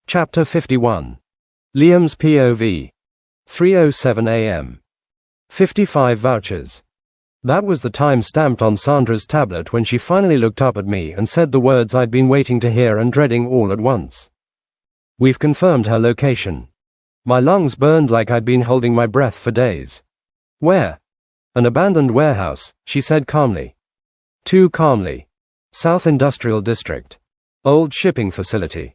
Chapter 51. Liam's POV. 3:07 a.m. 55 vouchers. That was the time stamped on Sandra's tablet when she finally looked up at me and said the words I'd been waiting to hear and dreading all at once. We've confirmed her location. My lungs burned like I'd been holding my breath for days. Where? An abandoned warehouse, she said calmly. Too calmly. South Industrial District. Old shipping facility.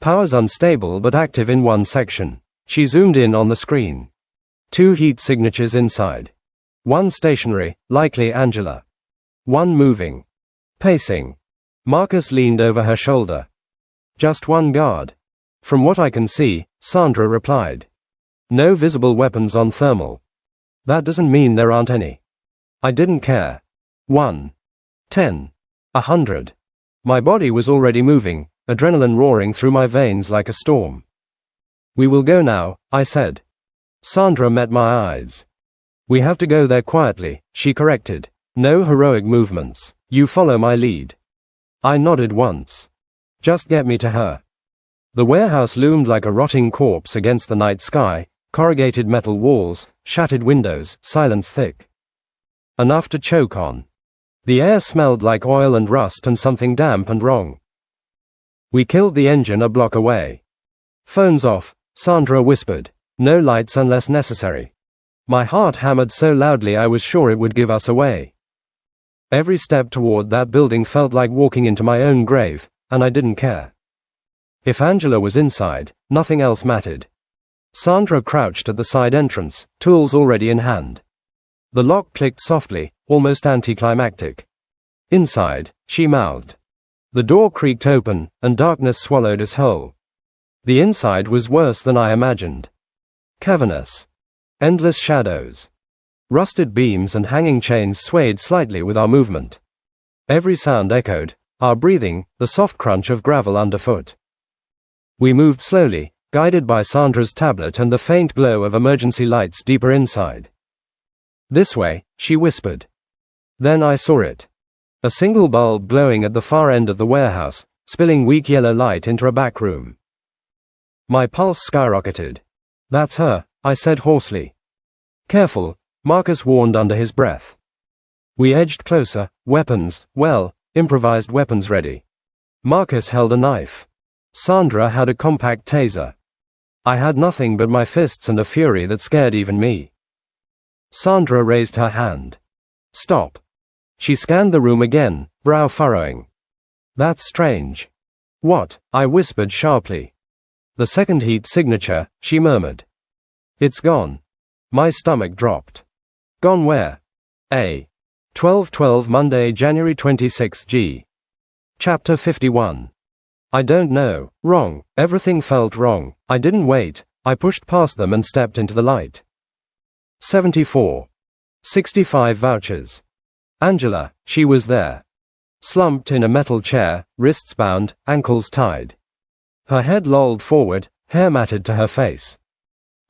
Power's unstable but active in one section. She zoomed in on the screen. 2 heat signatures inside. 1 stationary, likely Angela. 1 moving. Pacing. Marcus leaned over her shoulder. Just 1 guard. From what I can see, Sandra replied. No visible weapons on thermal. That doesn't mean there aren't any. I didn't care. 1. 10. 100. My body was already moving, adrenaline roaring through my veins like a storm. We will go now, I said. Sandra met my eyes. We have to go there quietly, she corrected. No heroic movements. You follow my lead. I nodded once. Just get me to her. The warehouse loomed like a rotting corpse against the night sky, corrugated metal walls, shattered windows, silence thick. Enough to choke on. The air smelled like oil and rust and something damp and wrong. We killed the engine a block away. Phones off, Sandra whispered. No lights unless necessary. My heart hammered so loudly I was sure it would give us away. Every step toward that building felt like walking into my own grave, and I didn't care. If Angela was inside, nothing else mattered. Sandra crouched at the side entrance, tools already in hand. The lock clicked softly, almost anticlimactic. Inside, she mouthed. The door creaked open, and darkness swallowed us whole. The inside was worse than I imagined. Cavernous. Endless shadows. Rusted beams and hanging chains swayed slightly with our movement. Every sound echoed, our breathing, the soft crunch of gravel underfoot. We moved slowly, guided by Sandra's tablet and the faint glow of emergency lights deeper inside. This way, she whispered. Then I saw it. A single bulb glowing at the far end of the warehouse, spilling weak yellow light into a back room. My pulse skyrocketed. That's her, I said hoarsely. Careful, Marcus warned under his breath. We edged closer, weapons, improvised weapons ready. Marcus held a knife. Sandra had a compact taser. I had nothing but my fists and a fury that scared even me. Sandra raised her hand. Stop. She scanned the room again, brow furrowing. That's strange. What? I whispered sharply. The second heat signature, she murmured. It's gone. My stomach dropped. Gone where? A. 12/12 Monday, January 26 G. Chapter 51. I don't know. Wrong. Everything felt wrong. I didn't wait. I pushed past them and stepped into the light. 74. 65 vouchers. Angela, she was there. Slumped in a metal chair, wrists bound, ankles tied. Her head lolled forward, hair matted to her face.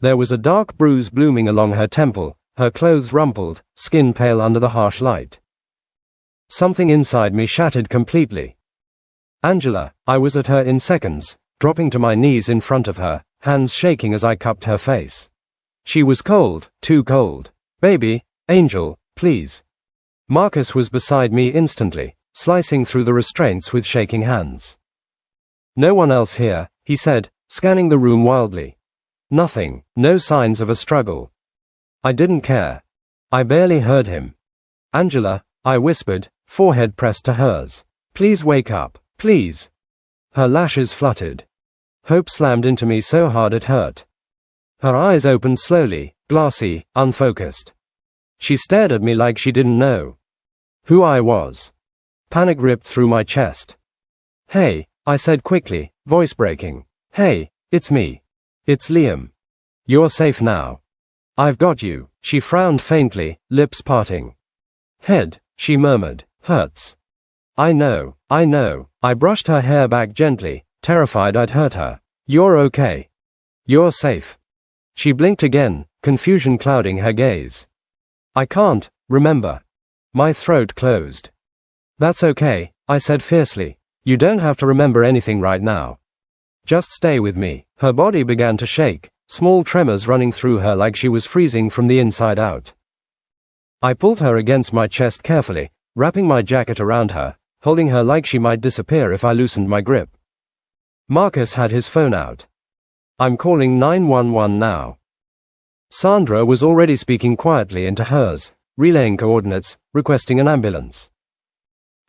There was a dark bruise blooming along her temple, her clothes rumpled, skin pale under the harsh light. Something inside me shattered completely. Angela, I was at her in seconds, dropping to my knees in front of her, hands shaking as I cupped her face. She was cold, too cold. Baby, Angel, please. Marcus was beside me instantly, slicing through the restraints with shaking hands. No one else here, he said, scanning the room wildly. Nothing, no signs of a struggle. I didn't care. I barely heard him. Angela, I whispered, forehead pressed to hers. Please wake up, please. Her lashes fluttered. Hope slammed into me so hard it hurt. Her eyes opened slowly, glassy, unfocused. She stared at me like she didn't know who I was. Panic ripped through my chest. Hey, I said quickly, voice breaking. Hey, it's me. It's Liam. You're safe now. I've got you. She frowned faintly, lips parting. Head, she murmured, hurts. I know. I brushed her hair back gently, terrified I'd hurt her. You're okay. You're safe. She blinked again, confusion clouding her gaze. I can't remember. My throat closed. That's okay, I said fiercely. You don't have to remember anything right now. Just stay with me. Her body began to shake, small tremors running through her like she was freezing from the inside out. I pulled her against my chest carefully, wrapping my jacket around her, holding her like she might disappear if I loosened my grip. Marcus had his phone out. I'm calling 911 now. Sandra was already speaking quietly into hers, relaying coordinates, requesting an ambulance.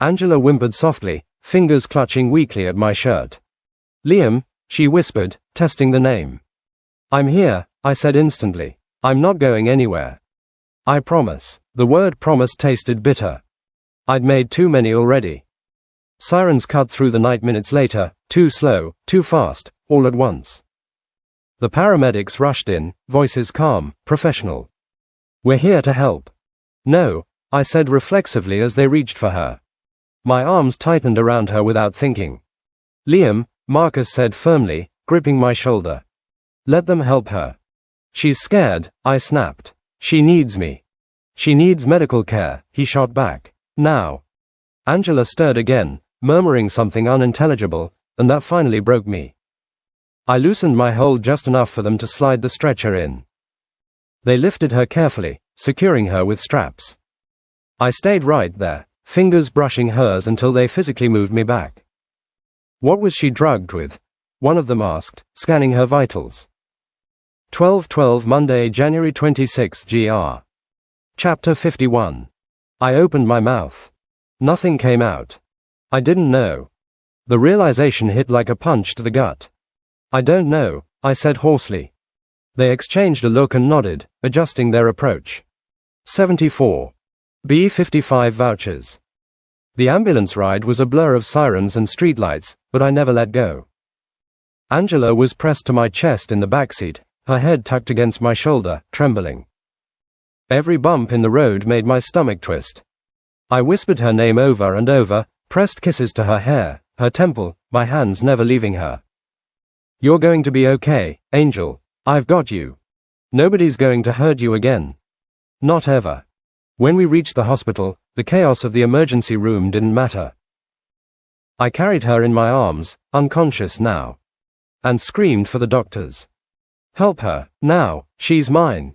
Angela whimpered softly, fingers clutching weakly at my shirt. Liam, she whispered, testing the name. I'm here, I said instantly. I'm not going anywhere. I promise. The word promise tasted bitter. I'd made too many already. Sirens cut through the night minutes later, too slow, too fast, all at once. The paramedics rushed in, voices calm, professional. We're here to help. No, I said reflexively as they reached for her. My arms tightened around her without thinking. Liam, Marcus said firmly, gripping my shoulder. Let them help her. She's scared, I snapped. She needs me. She needs medical care, he shot back. Now. Angela stirred again, murmuring something unintelligible, and that finally broke me. I loosened my hold just enough for them to slide the stretcher in. They lifted her carefully, securing her with straps. I stayed right there, fingers brushing hers until they physically moved me back. What was she drugged with? One of them asked, scanning her vitals. 12:12 Monday, January 26 gr. Chapter 51. I opened my mouth. Nothing came out. I didn't know. The realization hit like a punch to the gut. I don't know, I said hoarsely. They exchanged a look and nodded, adjusting their approach. 74. E51 vouchers. The ambulance ride was a blur of sirens and streetlights, but I never let go. Angela was pressed to my chest in the backseat, her head tucked against my shoulder, trembling. Every bump in the road made my stomach twist. I whispered her name over and over, pressed kisses to her hair, her temple, my hands never leaving her. You're going to be okay, Angel. I've got you. Nobody's going to hurt you again. Not ever. When we reached the hospital, the chaos of the emergency room didn't matter. I carried her in my arms, unconscious now, and screamed for the doctors. Help her, now, she's mine.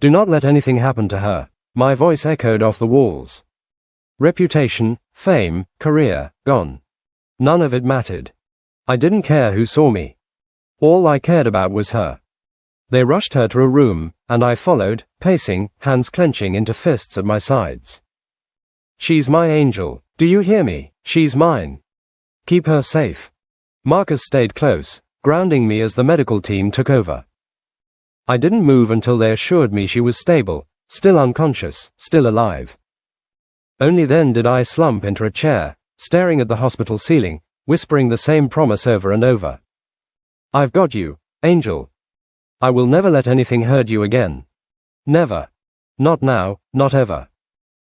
Do not let anything happen to her. My voice echoed off the walls. Reputation, fame, career, gone. None of it mattered. I didn't care who saw me. All I cared about was her. They rushed her to a room, and I followed, pacing, hands clenching into fists at my sides. She's my angel. Do you hear me? She's mine. Keep her safe. Marcus stayed close, grounding me as the medical team took over. I didn't move until they assured me she was stable, still unconscious, still alive. Only then did I slump into a chair, staring at the hospital ceiling, whispering the same promise over and over. I've got you, Angel. I will never let anything hurt you again. Never. Not now, not ever.